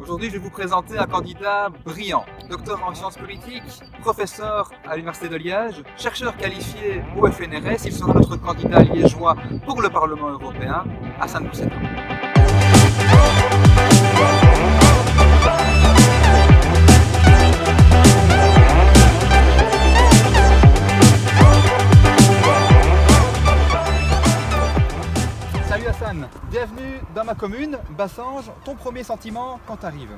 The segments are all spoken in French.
Aujourd'hui, je vais vous présenter un candidat brillant, docteur en sciences politiques, professeur à l'Université de Liège, chercheur qualifié au FNRS. Il sera notre candidat liégeois pour le Parlement européen, Hassan Boussetta. Salut Hassan, bienvenue dans ma commune, Bassange. Ton premier sentiment quand tu arrives?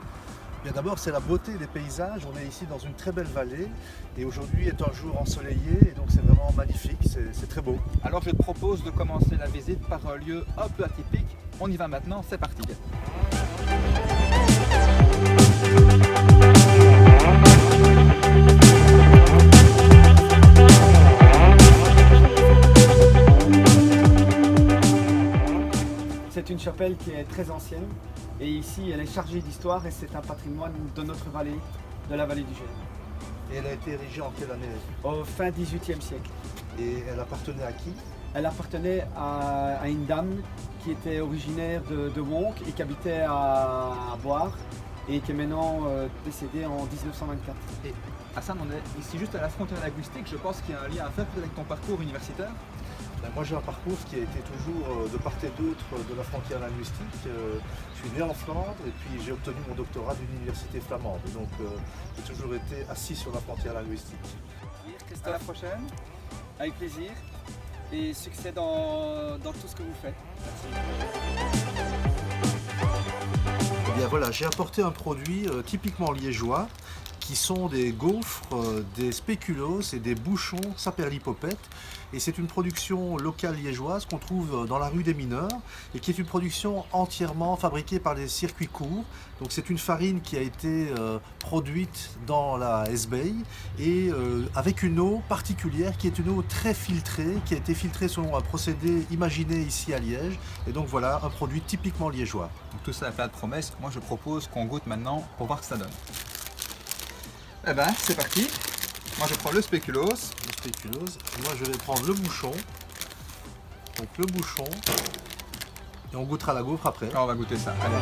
Bien d'abord, c'est la beauté des paysages. On est ici dans une très belle vallée et aujourd'hui est un jour ensoleillé et donc c'est vraiment magnifique, c'est très beau. Alors je te propose de commencer la visite par un lieu un peu atypique. On y va maintenant, c'est parti. C'est une chapelle qui est très ancienne et ici elle est chargée d'histoire et c'est un patrimoine de notre vallée, de la vallée du Gers. Et elle a été érigée en quelle année? Au fin XVIIIe siècle. Et elle appartenait à qui? Elle appartenait à une dame qui était originaire de Wonk et qui habitait à Boire et qui est maintenant décédée en 1924. Et Hassan, on est ici juste à la frontière linguistique. Je pense qu'il y a un lien à faire avec ton parcours universitaire. Moi j'ai un parcours qui a été toujours de part et d'autre de la frontière linguistique. Je suis né en Flandre et puis j'ai obtenu mon doctorat d'une université flamande. Donc j'ai toujours été assis sur la frontière linguistique. À la prochaine, avec plaisir et succès dans tout ce que vous faites. Merci. Et bien voilà, j'ai apporté un produit typiquement liégeois qui sont des gaufres, des spéculoos et des bouchons saperlipopette. Et c'est une production locale liégeoise qu'on trouve dans la rue des Mineurs et qui est une production entièrement fabriquée par des circuits courts. Donc c'est une farine qui a été produite dans la Hesbaye et avec une eau particulière qui est une eau très filtrée, qui a été filtrée selon un procédé imaginé ici à Liège. Et donc voilà, un produit typiquement liégeois. Donc tout ça a pas de promesse. Moi je propose qu'on goûte maintenant pour voir ce que ça donne. Eh ben c'est parti. Moi je prends le spéculoos. Le spéculoos. Moi je vais prendre le bouchon. Donc le bouchon. Et on goûtera la gaufre après. Ah, on va goûter ça. Allez.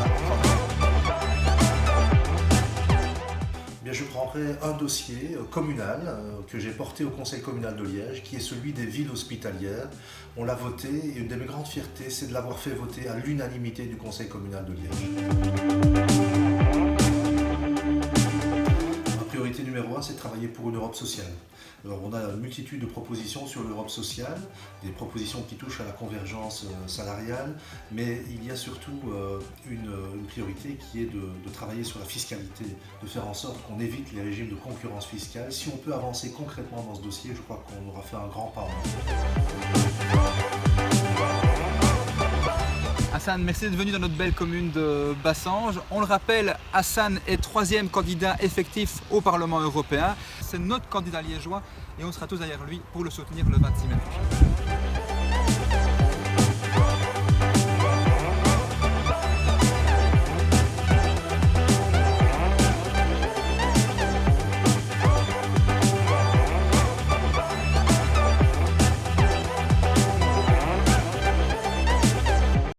Bien, je prendrai un dossier communal que j'ai porté au Conseil communal de Liège, qui est celui des villes hospitalières. On l'a voté et une de mes grandes fiertés, c'est de l'avoir fait voter à l'unanimité du Conseil communal de Liège. Priorité numéro 1, c'est de travailler pour une Europe sociale. Alors, on a une multitude de propositions sur l'Europe sociale, des propositions qui touchent à la convergence salariale, mais il y a surtout une priorité qui est de travailler sur la fiscalité, de faire en sorte qu'on évite les régimes de concurrence fiscale. Si on peut avancer concrètement dans ce dossier, je crois qu'on aura fait un grand pas. Hassan, merci d'être venu dans notre belle commune de Bassange. On le rappelle, Hassan est troisième candidat effectif au Parlement européen. C'est notre candidat liégeois et on sera tous derrière lui pour le soutenir le 26 mai prochain.